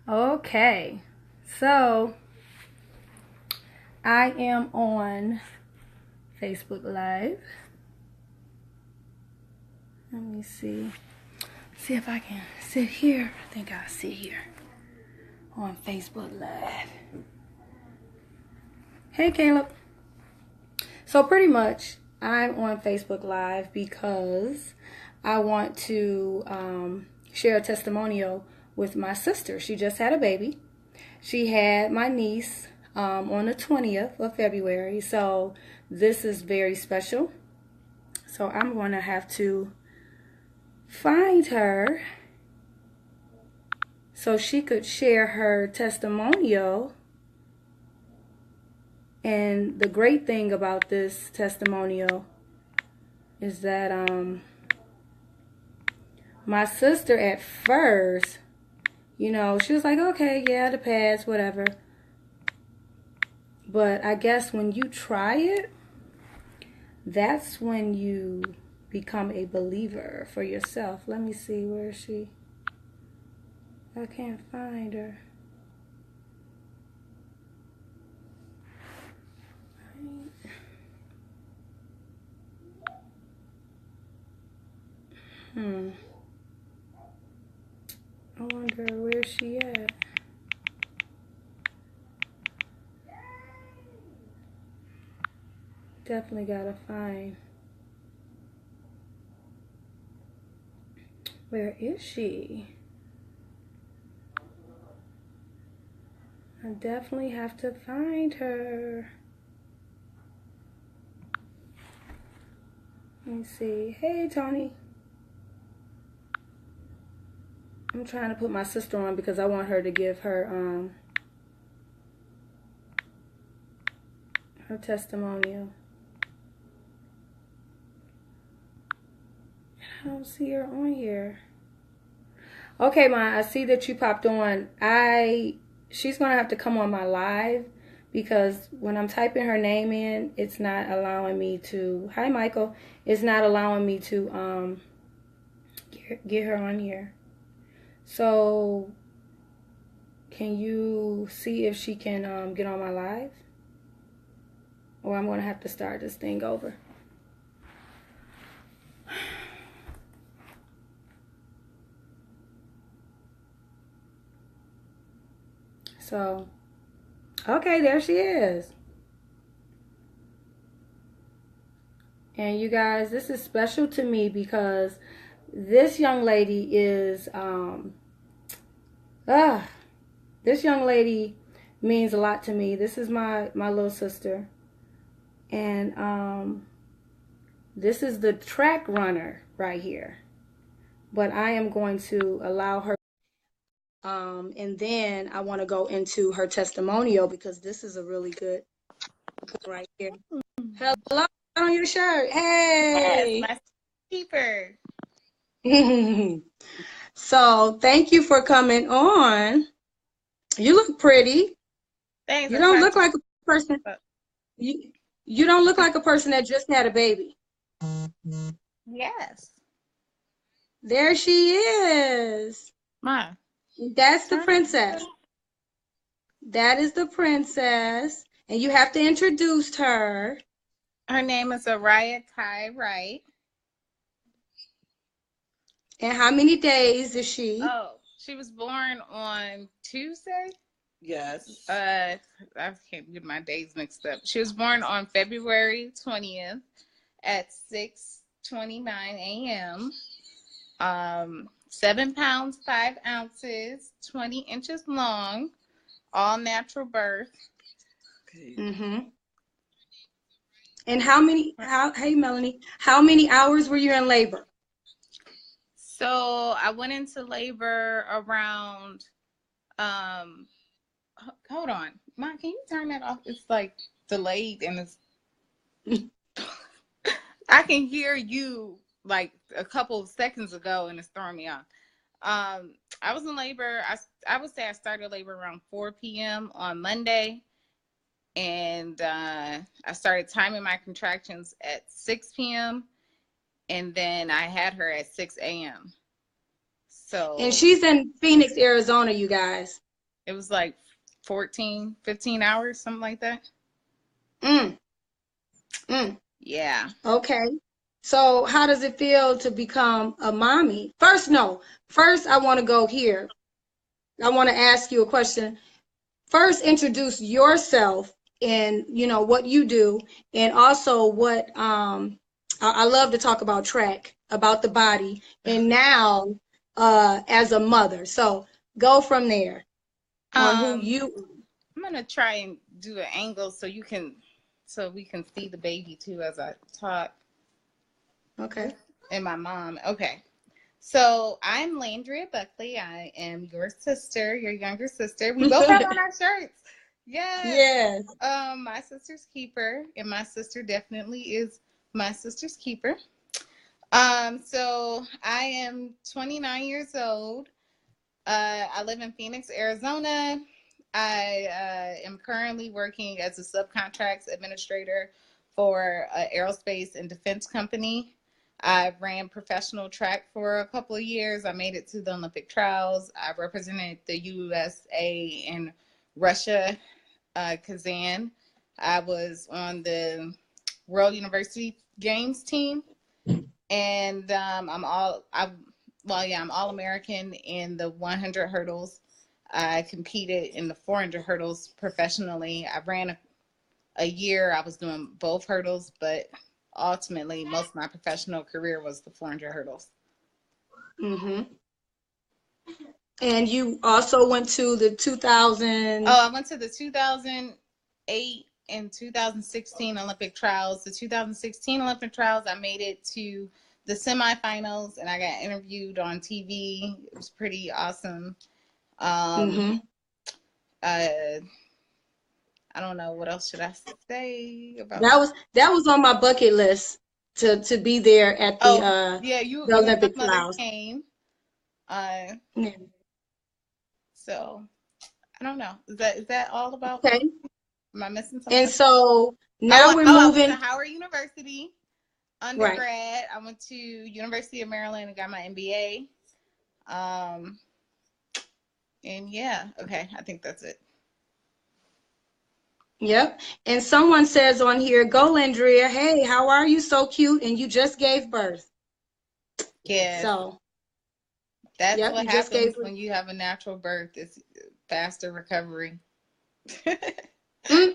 Okay, so I am on Facebook Live. Let me see if I can sit here. I think I'll sit here on Facebook Live. Hey, Caleb. So pretty much, I'm on Facebook Live because I want to share a testimonial with my sister. She just had a baby. She had my niece on the 20th of February. So this is very special. So I'm going to have to find her so she could share her testimonial. And the great thing about this testimonial is that my sister at first, you know, she was like, okay, yeah, the pads, whatever. But I guess when you try it, that's when you become a believer for yourself. Let me see, where is she? I can't find her. I wonder where she at. Definitely gotta find. Where is she? I definitely have to find her. Let me see. Hey, Tony. I'm trying to put my sister on because I want her to give her her testimonial. I don't see her on here. Okay, Ma, I see that you popped on. She's gonna have to come on my live because when I'm typing her name in, it's not allowing me to. Hi, Michael. It's not allowing me to get her on here. So, can you see if she can get on my live? Or I'm going to have to start this thing over. So, okay, there she is. And you guys, this is special to me because this young lady is this young lady means a lot to me. This is my little sister. And this is the track runner right here. But I am going to allow her and then I want to go into her testimonial because this is a really good right here. Hello, on your shirt. Hey. Yes, my keeper. So thank you for coming on. You look pretty. Thanks. You don't look like a person. You don't look like a person that just had a baby. Yes. There she is. Ma. That's the princess. That is the princess. And you have to introduce her. Her name is Araya Kai Wright. And how many days is she? Oh, she was born on Tuesday? Yes. I can't get my days mixed up. She was born on February 20th at 6:29 a.m. 7 pounds, 5 ounces, 20 inches long, all natural birth. Okay. And hey Melanie, how many hours were you in labor? So I went into labor around, hold on. Mom, can you turn that off? It's like delayed and it's, I can hear you like a couple of seconds ago and it's throwing me off. I was in labor. I would say I started labor around 4 p.m. on Monday. And I started timing my contractions at 6 p.m. And then I had her at 6 a.m. So. And she's in Phoenix, Arizona, you guys. It was like 14, 15 hours, something like that. Mm, mm. Yeah. Okay. So how does it feel to become a mommy? First, no. First, I want to go here. I want to ask you a question. First, introduce yourself and what you do, and also what I love to talk about track, about the body, and now as a mother. So go from there on who Um, you. I'm gonna try and do an angle so we can see the baby too as I talk. Okay. And my mom. Okay. So I'm Landria Buckley. I am your sister, your younger sister. We both have on our shirts. Yes. Yes. My sister's keeper, and my sister definitely is my sister's keeper. So I am 29 years old. I live in Phoenix, Arizona. I am currently working as a subcontracts administrator for an aerospace and defense company. I ran professional track for a couple of years. I made it to the Olympic trials. I represented the USA in Russia, Kazan. I was on the World University Games team, and I'm all American in the 100 hurdles. I competed in the 400 hurdles professionally. I ran a year. I was doing both hurdles, but ultimately, most of my professional career was the 400 hurdles. Mm-hmm. And you also went to the 2000. Oh, I went to the 2008 and 2016 Olympic trials. The 2016 Olympic trials, I made it to the semifinals, and I got interviewed on TV. It was pretty awesome. Mm-hmm. Uh, I don't know what else should I say about That was on my bucket list to be there at Oh, yeah, the you and my Olympic mother trials. came. Uh, Yeah. so I don't know. Is that all about? Okay. Am I missing And something? so now we're I went to moving. Howard University Right. undergrad. I went to University of Maryland and got my MBA. Um, and yeah, okay, I think that's it. Yep. And someone says on here, go Landria, hey, how are you? So cute. And you just gave birth. Yes, So, that's yep, what you just gave happens birth. when you have a natural birth. It's faster recovery. Mm,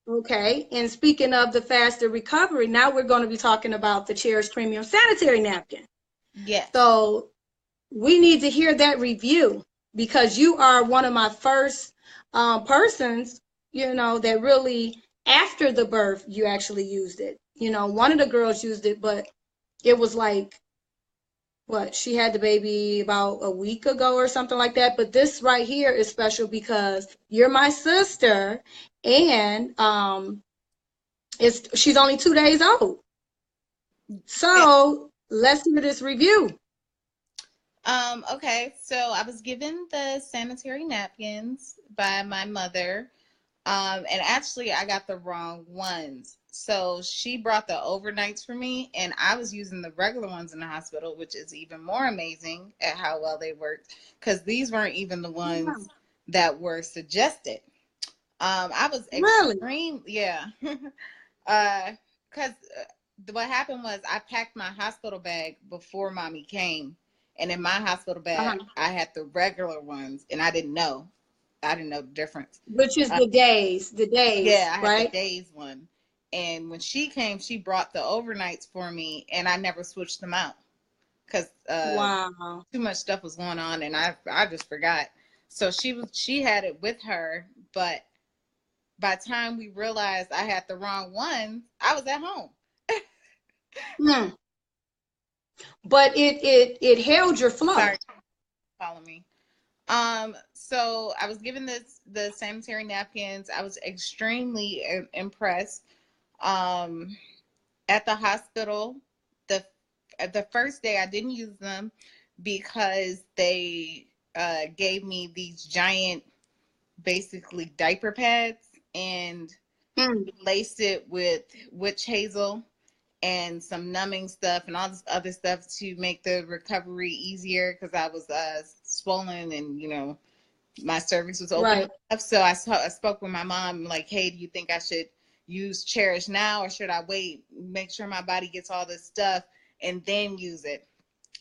okay. And speaking of the faster recovery, now we're going to be talking about the Cherish Premium Sanitary Napkin. Yes. So we need to hear that review because you are one of my first persons, that really, after the birth, you actually used it. One of the girls used it, but it was like, what, she had the baby about a week ago or something like that. But this right here is special because you're my sister, and she's only 2 days old. So let's hear this review. Okay, so I was given the sanitary napkins by my mother. And actually I got the wrong ones. So she brought the overnights for me, and I was using the regular ones in the hospital, which is even more amazing at how well they worked, because these weren't even the ones that were suggested. I was Really? extreme, yeah. Because what happened was I packed my hospital bag before mommy came, and in my hospital bag I had the regular ones, and I didn't know. I didn't know the difference. Which is the days, Yeah, I had the right? days one. And when she came, she brought the overnights for me, and I never switched them out because Wow. too much stuff was going on, and I just forgot. So she had it with her, but by the time we realized I had the wrong one, I was at home. Hmm. But it held your flow. Sorry, follow me. So I was given the sanitary napkins. I was extremely impressed. Um, at the hospital, the the first day I didn't use them because they gave me these giant, basically diaper pads, and Mm. laced it with witch hazel and some numbing stuff and all this other stuff to make the recovery easier because I was swollen and my cervix was open Right. up. So I spoke with my mom, like, hey, do you think I should use Cherish now, or should I wait, make sure my body gets all this stuff and then use it?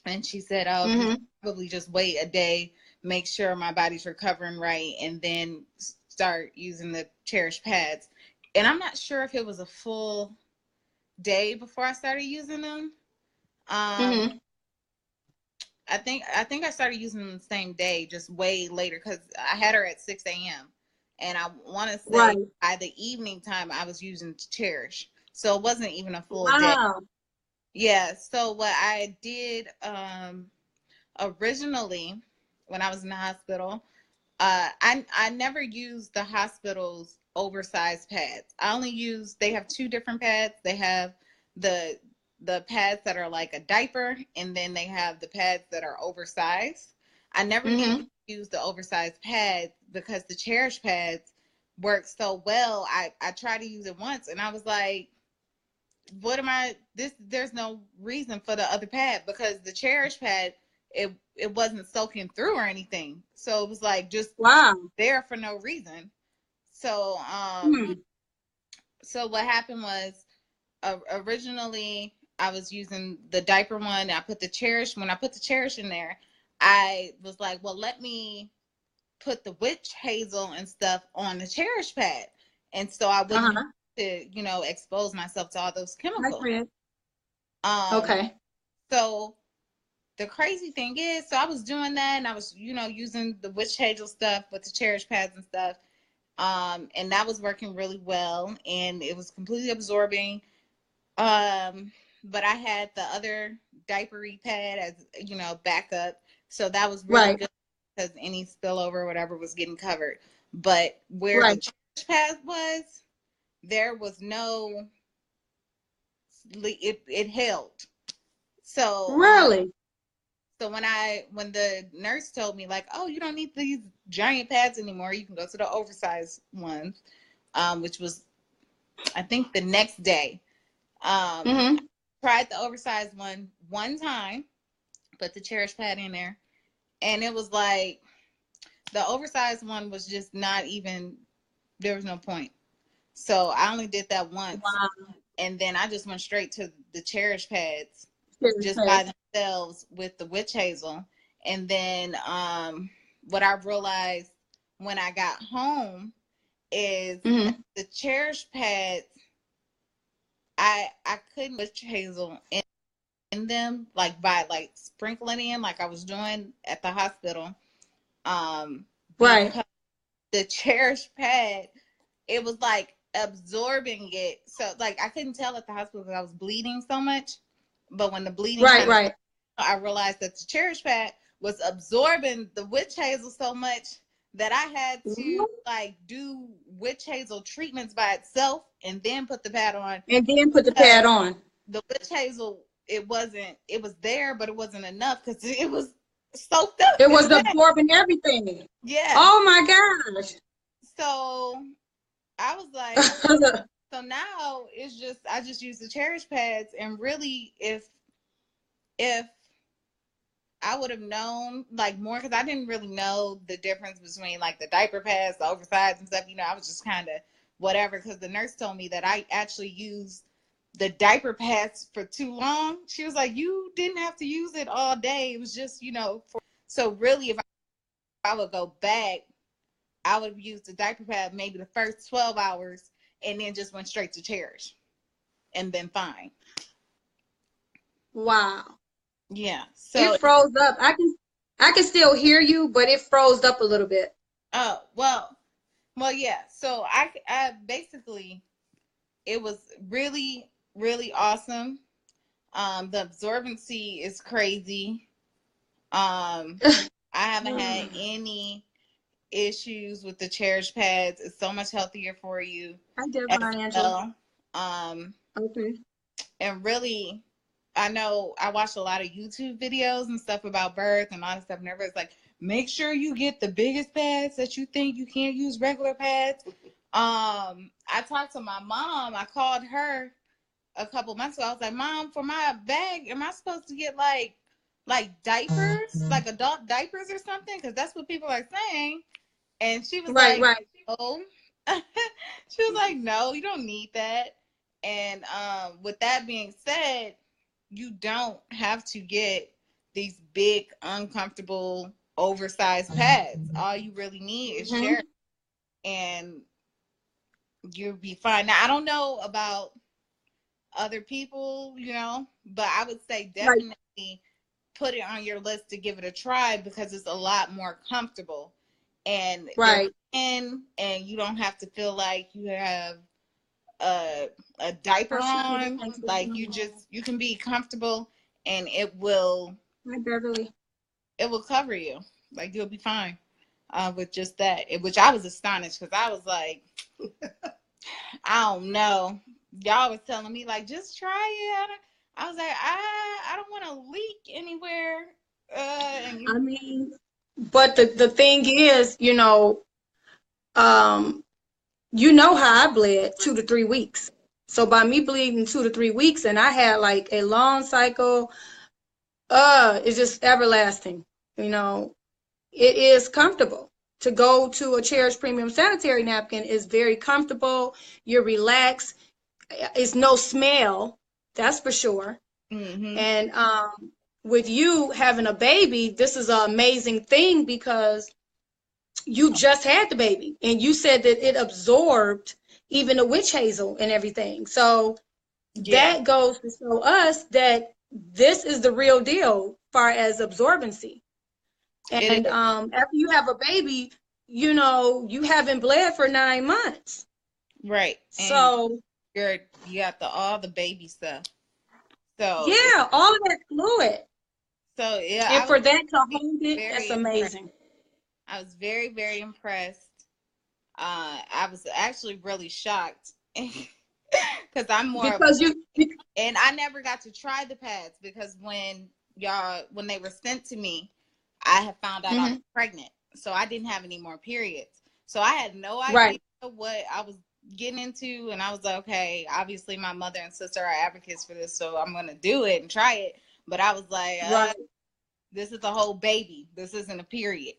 And she said, oh, you Mm-hmm. probably just wait a day, make sure my body's recovering right, and then start using the Cherish pads. And I'm not sure if it was a full day before I started using them. Mm-hmm. I think I started using them the same day, just way later, because I had her at 6 a.m. And I want to say Right. by the evening time I was using Cherish. So it wasn't even a full day. Wow. Yeah. So what I did originally when I was in the hospital, I never used the hospital's oversized pads. I only use, they have two different pads. They have the pads that are like a diaper, and then they have the pads that are oversized. I never Mm-hmm. needed to use the oversized pads because the Cherish pads work so well. I tried to use it once and I was like, what am I, this, there's no reason for the other pad, because the Cherish pad, it wasn't soaking through or anything. So it was like just Wow. there for no reason. So Hmm. so what happened was, originally I was using the diaper one. I put the Cherish, when I put the Cherish in there, I was like, well, let me put the witch hazel and stuff on the Cherish pad. And so I wouldn't have Uh-huh. to, expose myself to all those Hi, chemicals. Fred. Um, Okay. so the crazy thing is, so I was doing that and I was, using the witch hazel stuff with the Cherish pads and stuff. And that was working really well and it was completely absorbing. But I had the other diapery pad as, backup. So that was really Right. good because any spillover or whatever was getting covered. But where the Right. Cherish pad was, there was no, it held. So, Really? so when the nurse told me like, oh, you don't need these giant pads anymore, you can go to the oversized ones, which was, I think, the next day. Mm-hmm. Tried the oversized one time, put the Cherish pad in there, and it was like the oversized one was just not even, there was no point. So I only did that once, Wow. and then I just went straight to the Cherish pads Serious just by pads. themselves with the witch hazel. And then what I realized when I got home is Mm-hmm. the Cherish pads, I couldn't witch hazel in them, like by like sprinkling in like I was doing at the hospital. Right. Because the Cherish pad, it was like absorbing it. So like I couldn't tell at the hospital because I was bleeding so much. But when the bleeding Right. kind of Right. I realized that the Cherish pad was absorbing the witch hazel so much that I had to Mhm. like do witch hazel treatments by itself and then put the pad on, And then put the because pad on. the witch hazel, it was there, but it wasn't enough because it was soaked up It in was the pad. absorbing everything. Yeah. Oh my gosh. So I was like, so now it's just, I just use the Cherish pads, and really if I would have known like more, because I didn't really know the difference between like the diaper pads, the oversized and stuff. I was just kind of whatever, because the nurse told me that I actually used the diaper pads for too long. She was like, you didn't have to use it all day. It was just, so really, if I would go back, I would use the diaper pad maybe the first 12 hours and then just went straight to Cherish and been fine. Wow. Yeah. It So, froze up. I can still hear you, but it froze up a little bit. oh, well, yeah. So I basically, it was really, really awesome. The absorbency is crazy. Um, I haven't had any issues with the Cherish pads. It's so much healthier for you I did, as my Angela. well. Um, Okay. and really, I know I watched a lot of YouTube videos and stuff about birth and all that stuff, and everybody's like, make sure you get the biggest pads that you think. You can't use regular pads. I talked to my mom. I called her a couple months ago. I was like, Mom, for my bag, am I supposed to get like diapers, like adult diapers or something? Because that's what people are saying. And she was Right, like, right. oh, she was like, no, you don't need that. And with that being said, you don't have to get these big, uncomfortable, oversized pads. All you really need is Cherish, and you'll be fine. Now, I don't know about other people, but I would say Right, definitely put it on your list to give it a try because it's a lot more comfortable, and they're right. thin, and you don't have to feel like you have a diaper on. Like you can be comfortable, and Hi, Beverly. it will cover you. Like you'll be fine with just that. Which I was astonished because I was like, I don't know. Y'all was telling me like just try it. I was like, I don't want to leak anywhere. I mean, but the thing is, how I bled 2 to 3 weeks. So by me bleeding 2 to 3 weeks, and I had like a long cycle, it's just everlasting. You know, it is comfortable to go to a Cherish Premium Sanitary napkin. Is very comfortable. You're relaxed. It's no smell, that's for sure. Mm-hmm. And with you having a baby, this is an amazing thing because you just had the baby, and you said that it absorbed even the witch hazel and everything. So Yeah, that goes to show us that this is the real deal far as absorbency. it And is. after you have a baby, you haven't bled for 9 months. Right. And So you got all the baby stuff. So yeah, all of that fluid. yeah, And I was for that to hold it, that's very impressed. amazing. I was very, very impressed. I was actually really shocked because I'm more of Because and I never got to try the pads because when they were sent to me, I had found out I was Mhm. pregnant. So I didn't have any more periods. So I had no idea Right, what I was getting into. And I was like, okay, obviously my mother and sister are advocates for this. So I'm going to do it and try it. But I was like, right, this is a whole baby. This isn't a period.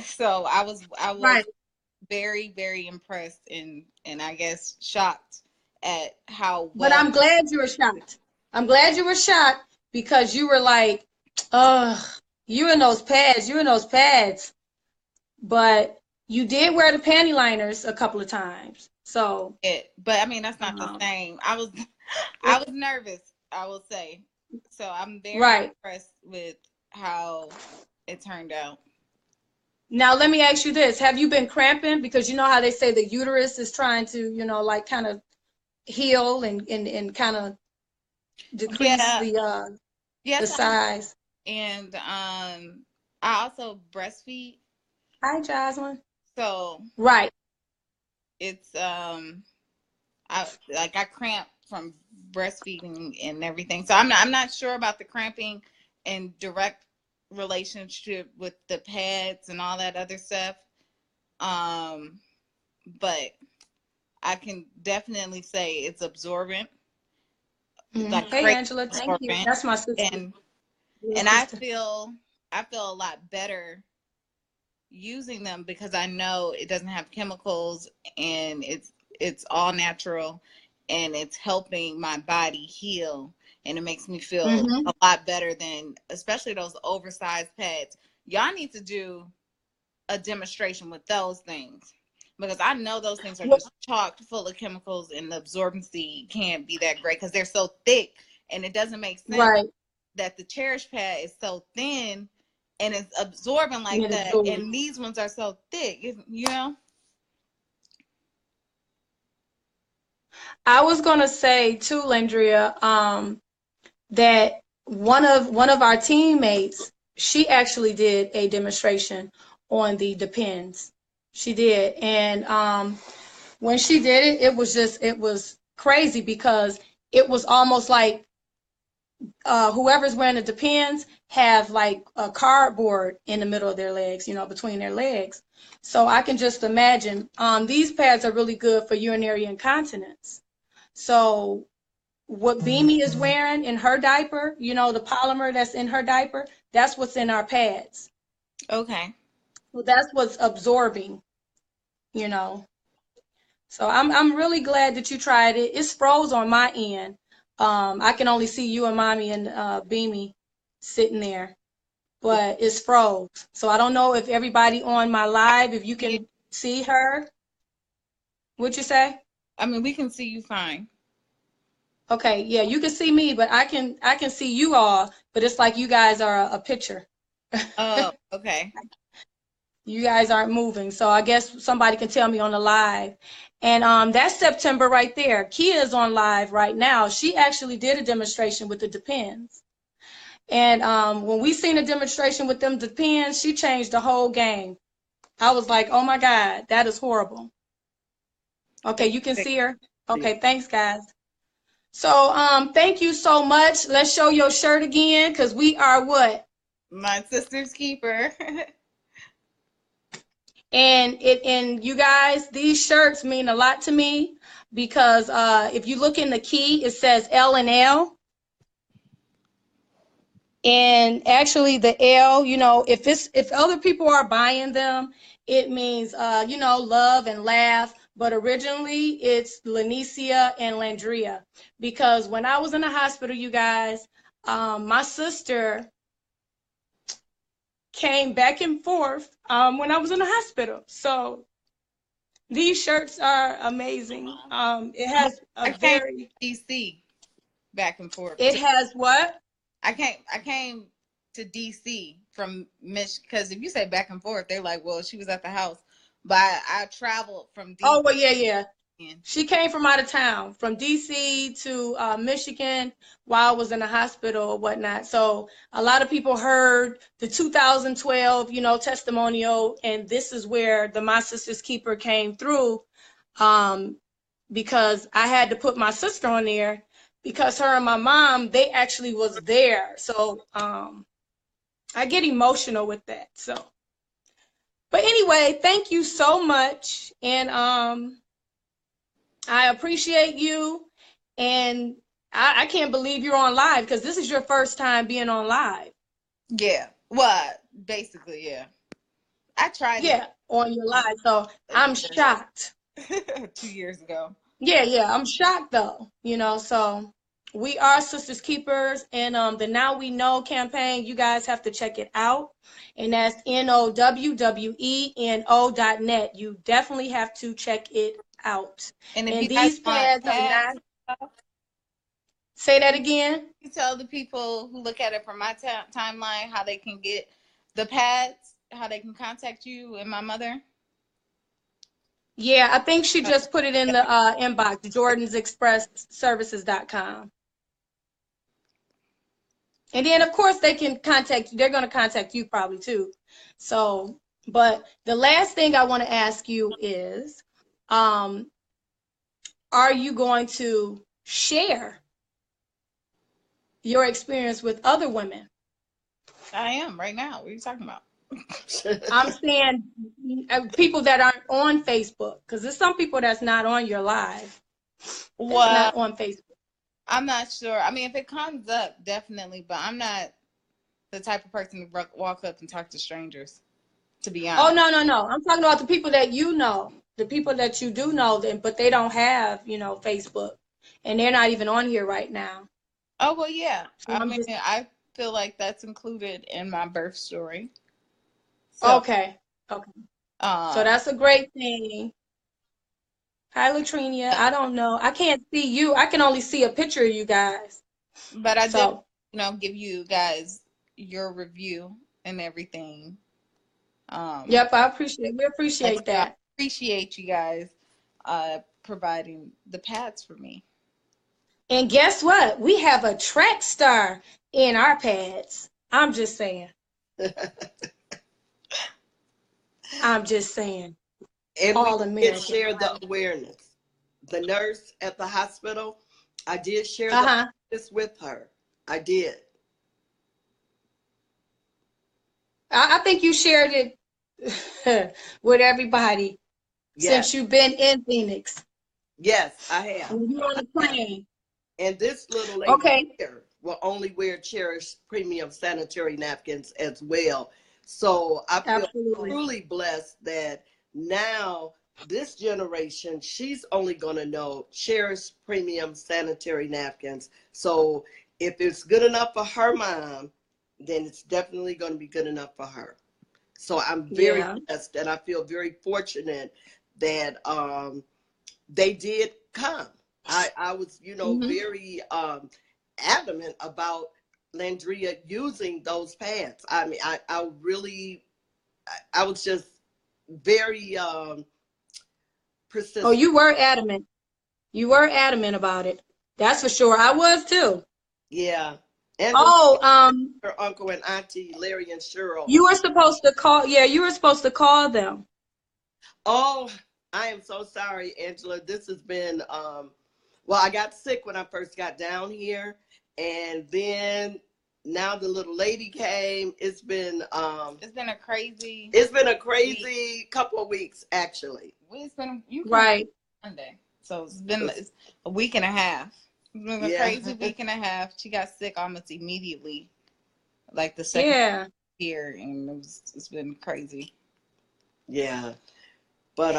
So I was right. very, very impressed and I guess shocked at how But well. I'm glad you were shocked. I'm glad you were shocked because you were like, ugh, you in those pads. But you did wear the panty liners a couple of times. So, But I mean, that's not the um, same. I was, I it, was nervous. I will say. So I'm very right. impressed with how it turned out. Now, let me ask you this. Have you been cramping? Because you know how they say the uterus is trying to, like kind of heal and kind of decrease Yeah. the Yes. size. And I also breastfeed, Hi, Jasmine. so Right. it's I cramp from breastfeeding and everything. So I'm not sure about the cramping in direct relationship with the pads and all that other stuff. Um, but I can definitely say it's absorbent, like Hey, crazy Angela. Thank you. absorbent, That's my sister. and Little and I sister. feel I feel a lot better using them because I know it doesn't have chemicals and it's all natural and it's helping my body heal and it makes me feel Mm-hmm. a lot better than especially those oversized pads. Y'all need to do a demonstration with those things because I know those things are Well, just chock full of chemicals and the absorbency can't be that great because they're so thick and it doesn't make sense right. that the Cherish pad is so thin and it's absorbing And like it that, absorbs. and these ones are so thick, you know. I was gonna say too, Landria, that one of our teammates, she actually did a demonstration on the Depends. She did, and when she did it, it was crazy because it was almost like whoever's wearing the Depends have like a cardboard in the middle of their legs, between their legs. So I can just imagine these pads are really good for urinary incontinence. So what Beanie is wearing in her diaper, the polymer that's in her diaper, that's what's in our pads. Okay. So that's what's absorbing. you know. So I'm really glad that you tried it. It's froze on my end. I can only see you and Mommy and Beamy sitting there, but it's froze. So I don't know if everybody on my live, if you Yeah. can see her. What'd you say? I mean, we can see you fine. Okay, yeah, you can see me, but I can see you all, but it's like you guys are a picture. Oh, okay. You guys aren't moving. So I guess somebody can tell me on the live. And that's September right there. Kia is on live right now. She actually did a demonstration with the Depends. And when we seen a demonstration with them Depends, she changed the whole game. I was like, oh my God, that is horrible. Okay, you can see her? Yeah. Okay, thanks, guys. So thank you so much. Let's show your shirt again, because we are what? My sister's keeper. And you guys, these shirts mean a lot to me because if you look in the key, it says L and L. And actually the L, if other people are buying them, it means love and laugh. But originally it's Lanicia and Landria. Because when I was in the hospital, you guys, my sister came back and forth when I was in the hospital. So these shirts are amazing. It has a I came very, to DC back and forth. it has what? I came to DC from Mich because if you say back and forth, they're like, well, she was at the house. But I traveled from DC. Oh, well, yeah, yeah. She came from out of town, from DC to Michigan while I was in the hospital or whatnot. So a lot of people heard the 2012, testimonial, and this is where the My Sister's Keeper came through, because I had to put my sister on there because her and my mom, they actually was there. So I get emotional with that. So, but anyway, thank you so much, and I appreciate you, and I can't believe you're on live because this is your first time being on live. Yeah. Well, basically, yeah. I tried it Yeah, on your live. So I'm shocked. 2 years ago. Yeah, yeah, I'm shocked though. So we are Sisters Keepers, and the Now We Know campaign. You guys have to check it out, and that's NOWWENO.net. You definitely have to check it out. And if And you guys these want pads are pads, not. Say that again. you tell the people who look at it from my timeline how they can get the pads, how they can contact you and my mother. Yeah, I think she just put it in the inbox, jordansexpressservices.com. And then, of course, they can contact you. They're going to contact you probably too. So, but the last thing I want to ask you is, are you going to share your experience with other women? I am right now. What are you talking about? I'm saying people that aren't on Facebook, because there's some people that's not on your live. That's Well, not on Facebook. I'm not sure. I mean, if it comes up, definitely, but I'm not the type of person to walk up and talk to strangers, to be Oh, honest. no, no, no. I'm talking about the people that you know, the people that you do know, but they don't have, Facebook, and they're not even on here right now. Oh, well, yeah. So I I'm mean, just, I feel like that's included in my birth story. So, okay. Okay. So um, that's a great thing. Hi, Latrinia. I don't know. I can't see you. I can only see a picture of you guys. but I did, So, give you guys your review and everything. yep, we appreciate I that. appreciate you guys providing the pads for me. And guess what? We have a track star in our pads. I'm just saying. I'm just saying. And we All did American. share the awareness. The nurse at the hospital, I did share the Uh-huh. awareness with her. I did. I think you shared it with everybody Yes. since you've been in Phoenix. Yes, I have. When you're on the plane. And this little lady Okay. here will only wear Cherish premium sanitary napkins as well. So I feel Absolutely. truly blessed that now this generation, she's only going to know Cherish premium sanitary napkins. So if it's good enough for her mom, then it's definitely going to be good enough for her. So I'm very Yeah. blessed, and I feel very fortunate that they did come. I was, Hmm. very adamant about Landria using those pads. I mean, I really, I was just very Oh, persistent. you were adamant. You were adamant about it. That's for sure. I was too. Yeah. And to Oh, her uncle and auntie, Larry and Cheryl. you were supposed to call. Yeah, you were supposed to call them. Oh, I am so sorry, Angela. This has been, well, I got sick when I first got down here. And then now the little lady came. It's been a crazy it's been a week. crazy couple of weeks, actually. You came Right. Monday, so it's a week and a half. It's been a Yeah. crazy week and a half. She got sick almost immediately, like the second Yeah. year, and it's been crazy. Yeah. But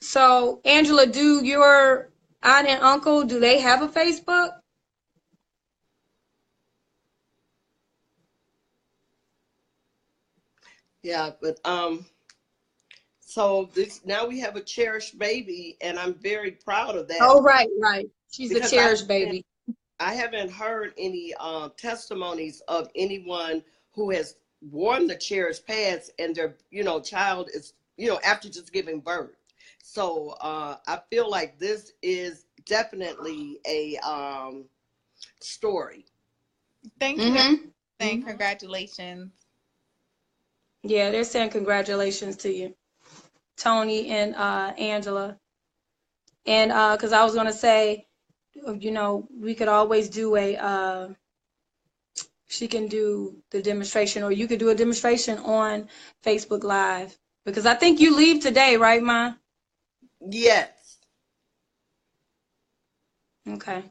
So Angela, do your aunt and uncle, do they have a Facebook? yeah, but so this now we have a cherished baby, and I'm very proud of that Oh, right, right. She's a because cherished baby. I haven't heard any testimonies of anyone who has worn the cherished pads and their child is after just giving birth. So I feel like this is definitely a story. Thank you. Mm-hmm. Saying congratulations. Yeah, they're saying congratulations to you, Tony and Angela. And because I was gonna say, we could always do she can do the demonstration, or you could do a demonstration on Facebook Live. Because I think you leave today, right, Ma? Yes. Okay.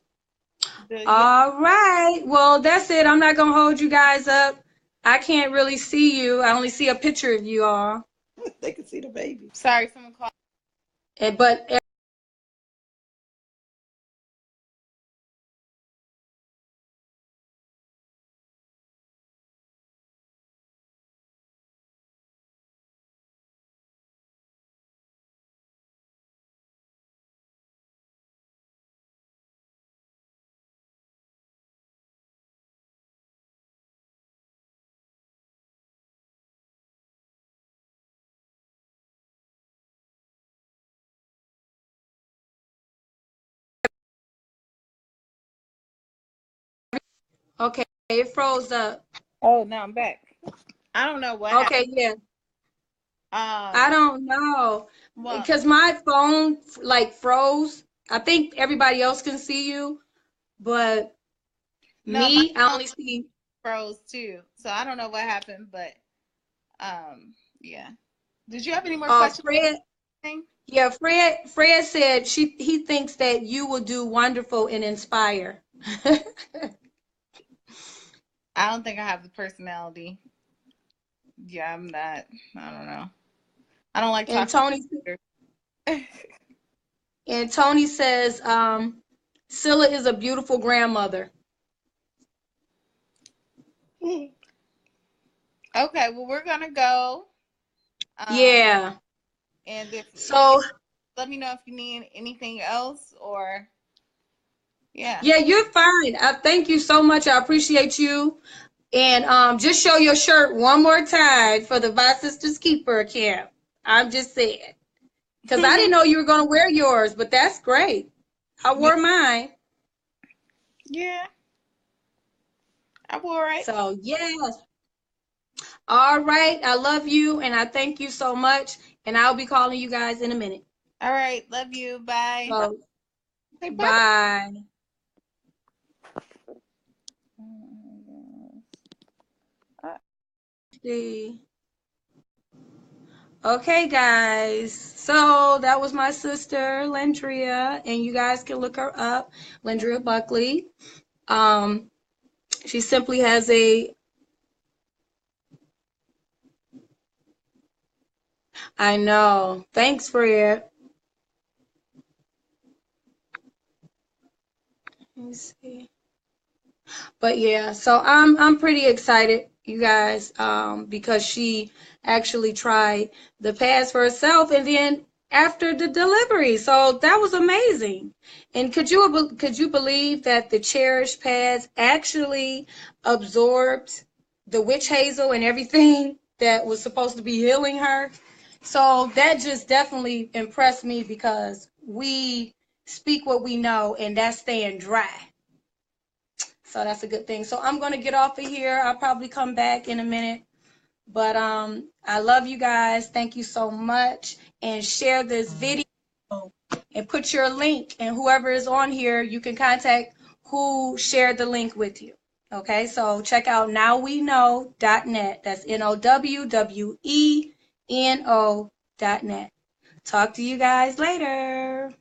Yeah. All right. Well, that's it. I'm not gonna hold you guys up. I can't really see you. I only see a picture of you all. They can see the baby. Sorry, someone called. But okay, it froze up. Oh, now I'm back. I don't know what happened. Okay, yeah. I Um, don't know well, because my phone like froze. I think everybody else can see you, but no, my me, I phone only see. froze too. So I don't know what happened, but yeah. Did you have any more questions? Fred. Yeah, Fred said he thinks that you will do wonderful and inspire. I don't think I have the personality. Yeah, I'm not. I don't know. I don't like And talking. Tony and Tony says, Scylla is a beautiful grandmother. Okay, well, we're gonna go. Um, Yeah. and if So let me know if you need anything else, or yeah. yeah, you're fine. I thank you so much. I appreciate you. And just show your shirt one more time for the Vi Sisters Keeper camp. I'm just saying. Because I didn't know you were going to wear yours, but that's great. I Yeah, wore mine. yeah, I wore it. So, yes. All right. I love you and I thank you so much. And I'll be calling you guys in a minute. All right, love you. Bye. So, Say bye. bye. See. Okay, guys. So that was my sister, Landria, and you guys can look her up, Landria Buckley. Um, she simply has a I know. Thanks, Fred. Let me see. But yeah, so I'm pretty excited, you guys, because she actually tried the pads for herself, and then after the delivery, so that was amazing. And could you believe that the Cherish pads actually absorbed the witch hazel and everything that was supposed to be healing her? So that just definitely impressed me because we speak what we know, and that's staying dry. So that's a good thing. So I'm going to get off of here. I'll probably come back in a minute. But I love you guys. Thank you so much. And share this video and put your link. And whoever is on here, you can contact who shared the link with you. Okay, so check out nowweknow.net. That's NOWWENO.net. Talk to you guys later.